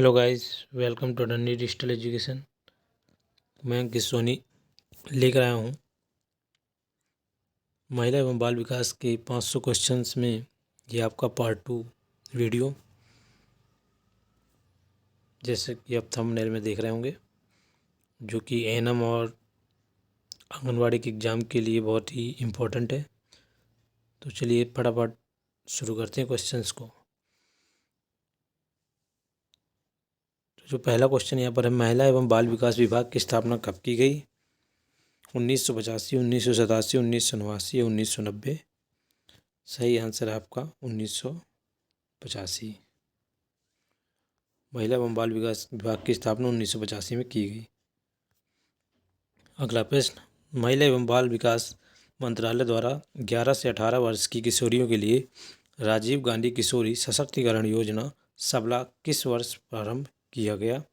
Hello guys, welcome to डंडी digital education. मैं अंकित सोनी लेकर आया हूँ महिला एवं बाल विकास के 500 क्वेश्चंस में ये आपका पार्ट 2 वीडियो। जैसे कि आप थंबनेल में देख रहे होंगे, जो कि एएनएम और आंगनवाड़ी के एग्ज़ाम के लिए बहुत ही इम्पोर्टेंट है। तो चलिए फटाफट शुरू करते हैं क्वेश्चंस को। तो जो पहला क्वेश्चन यहाँ पर है, महिला एवं बाल विकास विभाग की स्थापना कब की गई? 1985, 1987, 1989 या 1990? सही आंसर है आपका 1985। महिला एवं बाल विकास विभाग की स्थापना 1985 में की गई। अगला प्रश्न, महिला एवं बाल विकास मंत्रालय द्वारा 11 से 18 वर्ष की किशोरियों के लिए राजीव गांधी किशोरी सशक्तिकरण योजना सबला किस वर्ष प्रारंभ किया गया?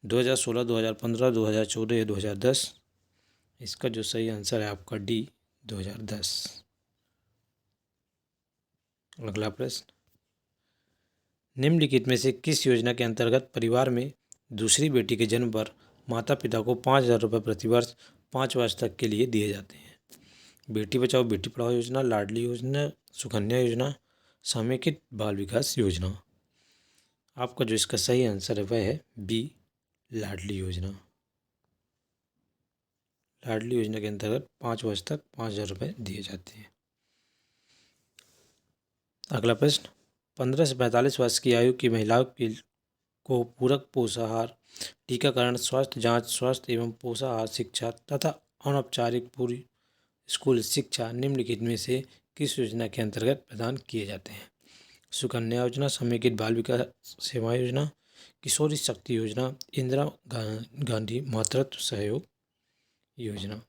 2016, 2015, 2014 या 2010? इसका जो सही आंसर है आपका डी, 2010। अगला प्रश्न, निम्नलिखित में से किस योजना के अंतर्गत परिवार में दूसरी बेटी के जन्म पर माता पिता को 5,000 रुपये प्रतिवर्ष 5 वर्ष तक के लिए दिए जाते हैं? बेटी बचाओ बेटी पढ़ाओ योजना, लाडली योजना, सुकन्या योजना, समेकित बाल विकास योजना? आपका जो इसका सही आंसर है वह है बी, लाडली योजना। लाडली योजना के अंतर्गत 5 वर्ष तक 5,000 रुपये दिए जाते हैं। अगला प्रश्न, 15 से 45 वर्ष की आयु की महिलाओं को पूरक पोषाहार टीकाकरण, स्वास्थ्य जांच, स्वास्थ्य एवं पोषाहार शिक्षा तथा अनौपचारिक पूरी स्कूल शिक्षा निम्नलिखित में से किस योजना के अंतर्गत प्रदान किए जाते हैं? सुकन्या योजना, समेकित बाल विकास सेवा योजना, किशोरी शक्ति योजना, इंदिरा गांधी मातृत्व सहयोग योजना?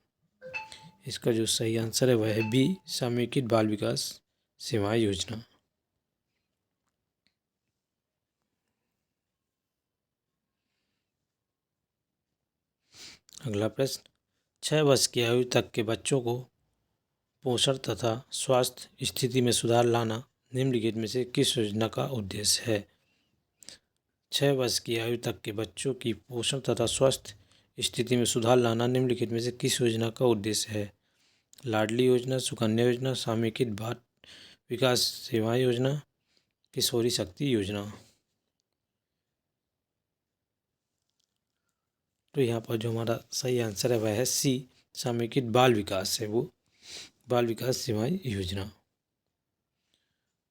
इसका जो सही आंसर है वह है बी, समेकित बाल विकास सेवा योजना। अगला प्रश्न, 6 वर्ष की आयु तक के बच्चों को पोषण तथा स्वास्थ्य स्थिति में सुधार लाना निम्नलिखित में से किस योजना का उद्देश्य है? 6 वर्ष की आयु तक के बच्चों की पोषण तथा स्वास्थ्य स्थिति में सुधार लाना निम्नलिखित में से किस योजना का उद्देश्य है? लाडली योजना, सुकन्या योजना, समेकित बाल विकास सेवा योजना, किशोरी शक्ति योजना? तो यहाँ पर जो हमारा सही आंसर है वह है सी, समेकित बाल विकास है, वो बाल विकास सेवा योजना।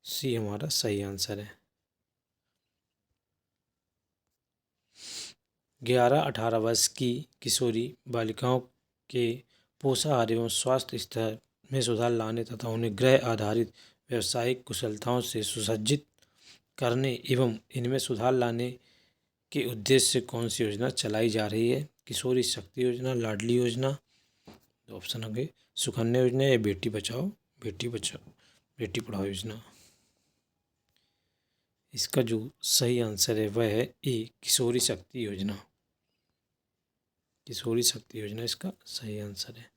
सी हमारा सही आंसर है। 11-18 वर्ष की किशोरी बालिकाओं के पोषाहार एवं स्वास्थ्य स्तर में सुधार लाने तथा उन्हें गृह आधारित व्यावसायिक कुशलताओं से सुसज्जित करने एवं इनमें सुधार लाने के उद्देश्य से कौन सी योजना चलाई जा रही है? किशोरी शक्ति योजना, लाडली योजना, दो ऑप्शन होंगे, सुकन्या योजना या बेटी बचाओ बेटी पढ़ाओ योजना? इसका जो सही आंसर है वह है ए, किशोरी शक्ति योजना। किशोरी शक्ति योजना इसका सही आंसर है।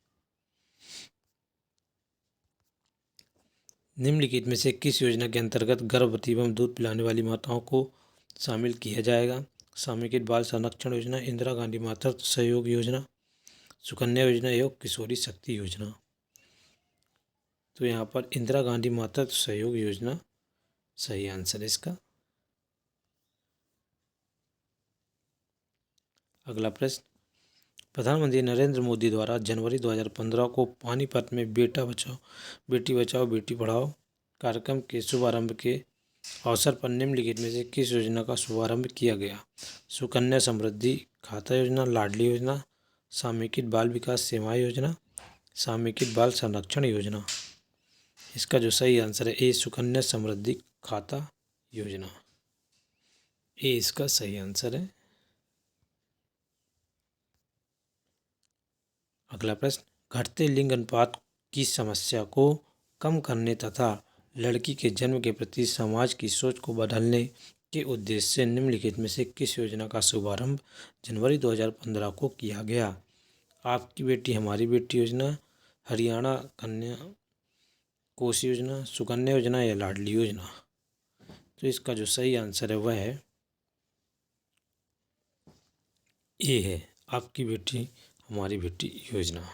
निम्नलिखित में से किस योजना के अंतर्गत गर्भवती एवं दूध पिलाने वाली माताओं को शामिल किया जाएगा? समेकित बाल संरक्षण योजना, इंदिरा गांधी मातृत्व सहयोग योजना, सुकन्या योजना एवं किशोरी शक्ति योजना? तो यहाँ पर इंदिरा गांधी मातृत्व सहयोग योजना सही आंसर है इसका। अगला प्रश्न, प्रधानमंत्री नरेंद्र मोदी द्वारा जनवरी 2015 को पानीपत में बेटी बचाओ बेटी पढ़ाओ कार्यक्रम के शुभारंभ के अवसर पर निम्नलिखित में से किस योजना का शुभारंभ किया गया? सुकन्या समृद्धि खाता योजना, लाडली योजना, समेकित बाल विकास सेवा योजना, समेकित बाल संरक्षण योजना? इसका जो सही आंसर है ए, सुकन्या समृद्धि खाता योजना। ए इसका सही आंसर है। अगला प्रश्न, घटते लिंग अनुपात की समस्या को कम करने तथा लड़की के जन्म के प्रति समाज की सोच को बदलने के उद्देश्य से निम्नलिखित में से किस योजना का शुभारंभ जनवरी 2015 को किया गया? आपकी बेटी हमारी बेटी योजना, हरियाणा कन्या कोष योजना, सुकन्या योजना या लाडली योजना? तो इसका जो सही आंसर है वह है ए है आपकी बेटी हमारी बेटी योजना।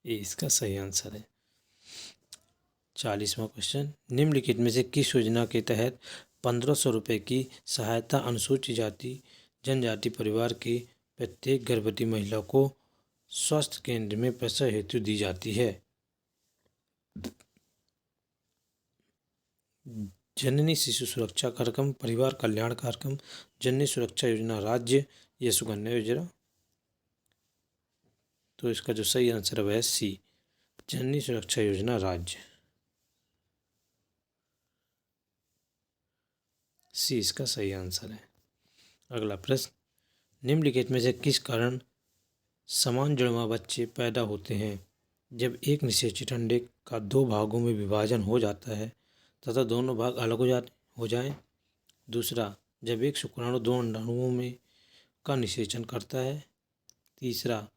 ये इसका सही आंसर है। 40वां क्वेश्चन, निम्नलिखित में से किस योजना के तहत 1500 रुपये की सहायता अनुसूचित जाति जनजाति परिवार के प्रत्येक गर्भवती महिला को स्वास्थ्य केंद्र में प्रसव हेतु दी जाती है? जननी शिशु सुरक्षा कार्यक्रम, परिवार कल्याण कार्यक्रम, जननी सुरक्षा योजना राज्य या सुकन्या योजना? तो इसका जो सही आंसर है वह है सी, जननी सुरक्षा योजना राज्य। सी इसका सही आंसर है। अगला प्रश्न, निम्नलिखित में से किस कारण समान जुड़वा बच्चे पैदा होते हैं? जब एक निषेचित अंडे का दो भागों में विभाजन हो जाता है तथा दोनों भाग अलग हो जाएं। दूसरा, जब एक शुक्राणु दो अंडाणुओं में का निषेचन करता है। तीसरा,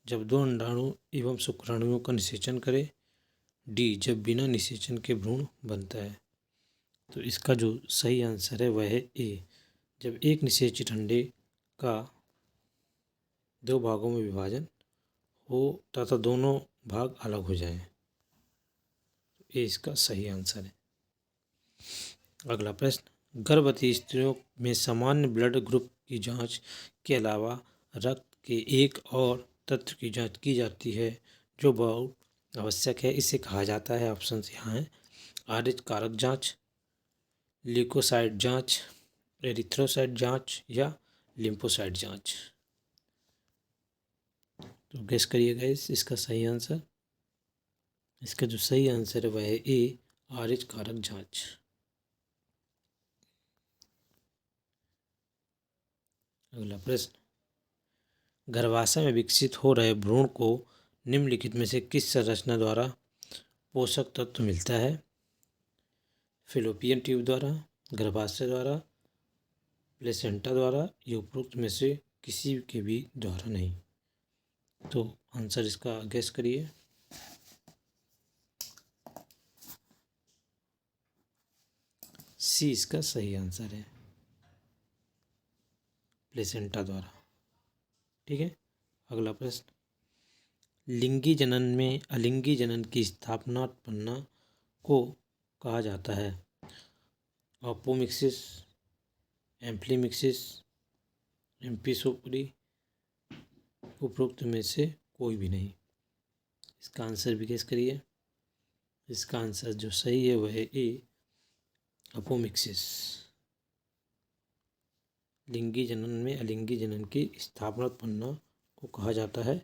जब दो अंडाणु एवं शुक्राणुओं का निषेचन करे। डी, जब बिना निषेचन के भ्रूण बनता है। तो इसका जो सही आंसर है वह है ए, जब एक निषेचित अंडे का दो भागों में विभाजन हो तथा दोनों भाग अलग हो जाएं। ये इसका सही आंसर है। अगला प्रश्न, गर्भवती स्त्रियों में सामान्य ब्लड ग्रुप की जांच के अलावा रक्त के एक और तत्व की जांच की जाती है जो बहुत आवश्यक है। इसे कहा जाता है, ऑप्शन यहाँ है, आरएच कारक जांच, ल्यूकोसाइट जांच, एरिथ्रोसाइट जांच या लिम्फोसाइट जांच? तो गेस करिएगा इसका सही आंसर। इसका जो सही आंसर है वह है ए, आरएच कारक जांच। अगला प्रश्न, गर्भाशय में विकसित हो रहे भ्रूण को निम्नलिखित में से किस संरचना द्वारा पोषक तत्व मिलता है? फिलोपियन ट्यूब द्वारा, गर्भाशय द्वारा, प्लेसेंटा द्वारा या उपरोक्त में से किसी के भी द्वारा नहीं? तो आंसर इसका गेस करिए। सी इसका सही आंसर है, प्लेसेंटा द्वारा। ठीक है। अगला प्रश्न, लिंगी जनन में अलिंगी जनन की स्थापना पन्ना को कहा जाता है? अपोमिक्सिस, एम्फीमिक्सिस, एम्फीसोपरी, उपरोक्त में से कोई भी नहीं? इसका आंसर भी गेस करिए। इसका आंसर जो सही है वह है ए, अपोमिक्सिस। लिंगी जनन में अलिंगी जनन की स्थापना पन्ना को कहा जाता है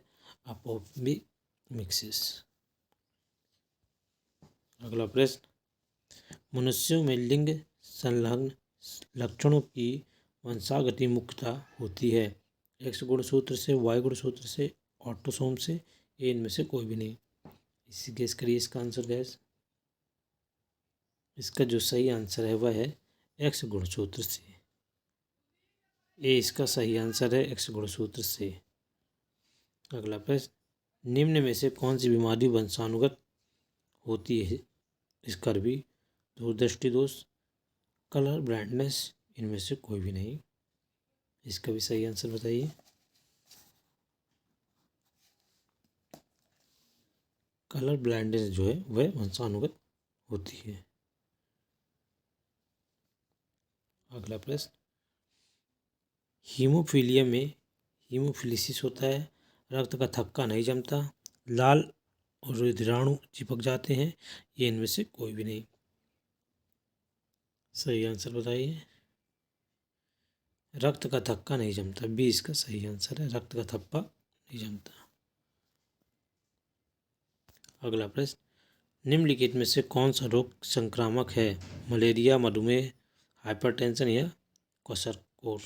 अपोमिक्सिस। अगला प्रश्न, मनुष्यों में लिंग संलग्न लक्षणों की वंशागति मुख्यतः होती है? एक्स गुणसूत्र से, वाई गुणसूत्र से, ऑटोसोम से, या इनमें से कोई भी नहीं? इसी गेस करिए इसका आंसर गैस। इसका जो सही आंसर है वह है एक्स गुणसूत्र से। ए इसका सही आंसर है, एक्स गुणसूत्र से। अगला प्रश्न, निम्न में से कौन सी बीमारी वंशानुगत होती है? स्कर्वी, दूरदृष्टि दोष, कलर ब्लाइंडनेस, इनमें से कोई भी नहीं? इसका भी सही आंसर बताइए। कलर ब्लाइंडनेस जो है वह वंशानुगत होती है। अगला प्रश्न, हीमोफीलिया में हीमोफिलिसिस होता है, रक्त का थक्का नहीं जमता, लाल और रुधिराणु चिपक जाते हैं, ये इनमें से कोई भी नहीं? सही आंसर बताइए। रक्त का थक्का नहीं जमता, बी इसका सही आंसर है, रक्त का थप्पा नहीं जमता। अगला प्रश्न, निम्नलिखित में से कौन सा रोग संक्रामक है? मलेरिया, मधुमेह, हाइपरटेंशन या क्वाशरकोर?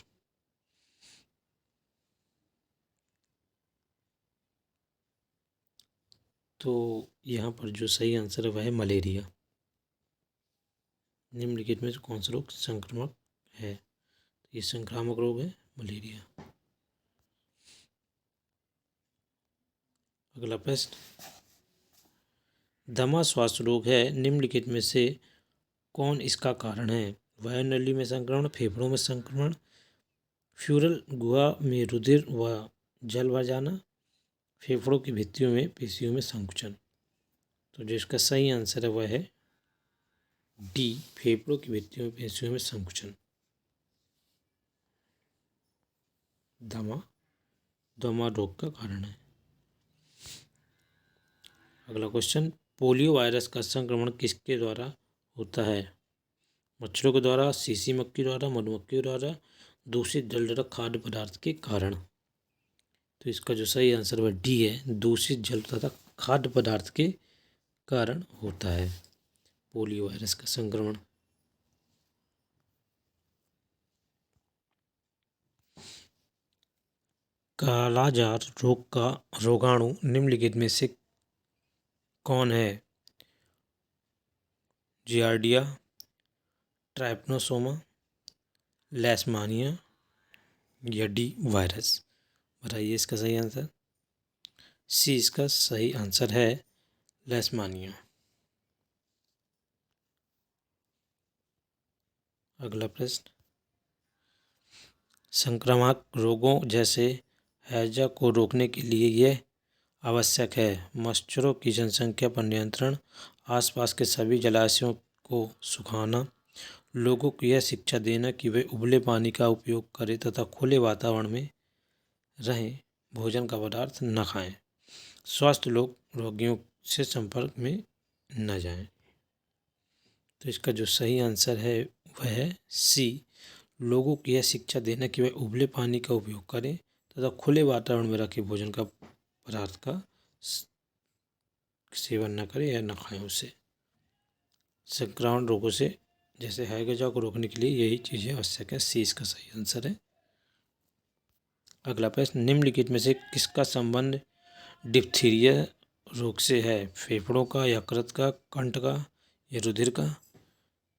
तो यहाँ पर जो सही आंसर है वह है मलेरिया। निम्नलिखित में से कौन सा रोग संक्रामक है? ये संक्रामक रोग है मलेरिया। अगला प्रश्न, दमा श्वास रोग है, निम्नलिखित में से कौन इसका कारण है? वायुनली में संक्रमण, फेफड़ों में संक्रमण, फ्यूरल गुहा में रुधिर व जल भर जाना, फेफड़ों की भित्तियों में पेशियों में संकुचन। तो जो इसका सही आंसर है वह है डी, फेफड़ों की भित्तियों में पेशियों में संकुचन। दमा रोग का कारण है। अगला क्वेश्चन, पोलियो वायरस का संक्रमण किसके द्वारा होता है? मच्छरों के द्वारा, सीसी मक्खी द्वारा, मधुमक्खी द्वारा, दूषित जल द्वारा, खाद्य पदार्थ के कारण। तो इसका जो सही आंसर वह डी है, दूषित जल तथा खाद्य पदार्थ के कारण होता है पोलियो वायरस का संक्रमण। कालाजार रोग का रोगाणु निम्नलिखित में से कौन है? जियार्डिया, ट्राइपनोसोमा, लेशमानिया या डी वायरस। बताइए इसका सही आंसर। सी इसका सही आंसर है, लेशमानिया। अगला प्रश्न, संक्रामक रोगों जैसे हैजा को रोकने के लिए यह आवश्यक है: मच्छरों की जनसंख्या पर नियंत्रण, आसपास के सभी जलाशयों को सुखाना, लोगों को यह शिक्षा देना कि वे उबले पानी का उपयोग करें तथा खुले वातावरण में रहें, भोजन का पदार्थ न खाएं, स्वस्थ लोग रोगियों से संपर्क में न जाएं। तो इसका जो सही आंसर है वह है सी, लोगों को यह शिक्षा देना कि वे उबले पानी का उपयोग करें तथा खुले वातावरण में रखे भोजन का पदार्थ का सेवन न करें या न खाएं उसे। संक्रामक रोगों से जैसे हैजा को रोकने के लिए यही चीज़ें आवश्यक है। सी इसका सही आंसर है। अगला प्रश्न, निम्नलिखित में से किसका संबंध डिप्थीरिया रोग से है? फेफड़ों का, यकृत का, कंठ का या रुधिर का?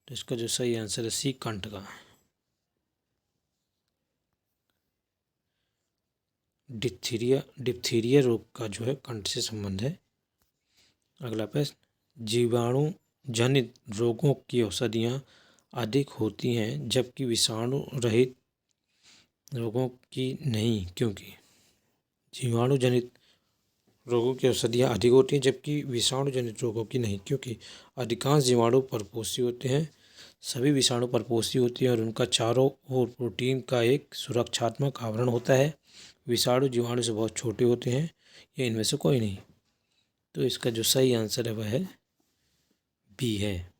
तो इसका जो सही आंसर है सी, कंठ का। डिप्थीरिया रोग का जो है कंठ से संबंध है। अगला प्रश्न, जीवाणु जनित रोगों की औषधियाँ अधिक होती हैं जबकि विषाणु रहित रोगों की नहीं, क्योंकि? जीवाणु जनित रोगों की औषधियाँ अधिक होती हैं जबकि विषाणु जनित रोगों की नहीं, क्योंकि अधिकांश जीवाणु परपोषी होते हैं, सभी विषाणु परपोषी होती हैं और उनका चारों ओर प्रोटीन का एक सुरक्षात्मक आवरण होता है। विषाणु जीवाणु से बहुत छोटे होते हैं, या इनमें से कोई नहीं। तो इसका जो सही आंसर है वह है बी है,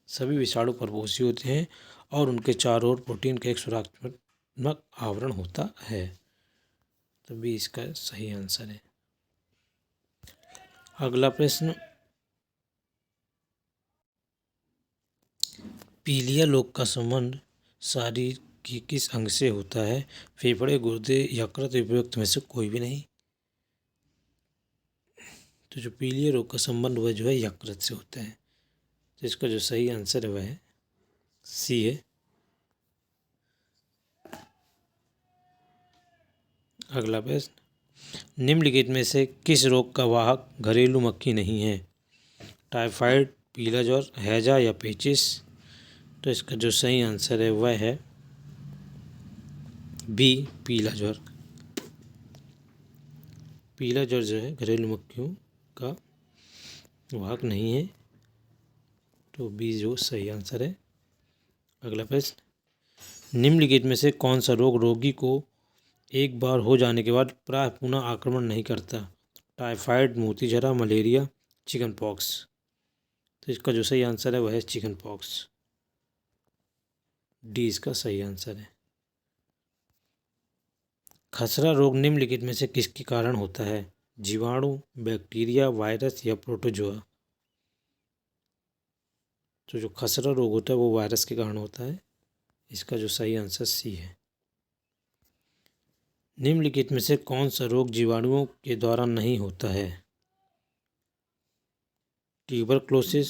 सभी विषाणु परपोषी होते हैं और उनके चारों ओर प्रोटीन का एक सुरक्षात्मक आवरण होता है। तो बी इसका सही आंसर है। अगला प्रश्न, पीलिया रोग का संबंध शरीर की किस अंग से होता है? फेफड़े, गुर्दे, यकृत, उपयुक्त में से कोई भी नहीं। तो जो पीलिया रोग का संबंध वह जो है यकृत से होता है। तो इसका जो सही आंसर है वह है सी है। अगला प्रश्न, निम्नलिखित में से किस रोग का वाहक घरेलू मक्खी नहीं है? टाइफाइड, पीला ज्वर, हैजा या पेचिस? तो इसका जो सही आंसर है वह है बी, पीला ज्वर। पीला ज्वर जो है घरेलू मक्खियों का वाहक नहीं है। तो बी जो सही आंसर है। अगला प्रश्न, निम्नलिखित में से कौन सा रोग रोगी को एक बार हो जाने के बाद प्रायः पुनः आक्रमण नहीं करता? टाइफाइड, मोती जरा, मलेरिया, चिकन पॉक्स? तो इसका जो सही आंसर है वह है चिकन पॉक्स। डी इसका सही आंसर है। खसरा रोग निम्नलिखित में से किसके कारण होता है? जीवाणु, बैक्टीरिया, वायरस या प्रोटोजोआ? तो जो खसरा रोग होता है वो वायरस के कारण होता है। इसका जो सही आंसर सी है। निम्नलिखित में से कौन सा रोग जीवाणुओं के द्वारा नहीं होता है? ट्यूबरक्लोसिस,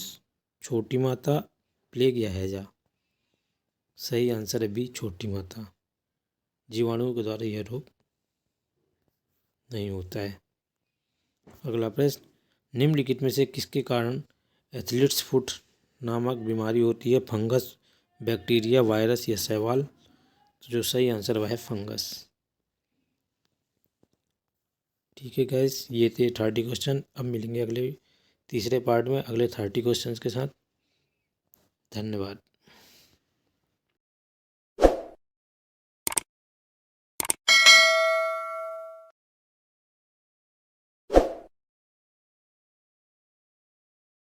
छोटी माता, प्लेग या हैजा? सही आंसर है बी, छोटी माता। जीवाणुओं के द्वारा यह रोग नहीं होता है। अगला प्रश्न, निम्नलिखित में से किसके कारण एथलीट्स फुट नामक बीमारी होती है? फंगस, बैक्टीरिया, वायरस या शैवाल? तो जो सही आंसर वह है फंगस। ठीक है गाइस, ये थे 30 क्वेश्चन। अब मिलेंगे अगले तीसरे पार्ट में अगले 30 क्वेश्चंस के साथ। धन्यवाद।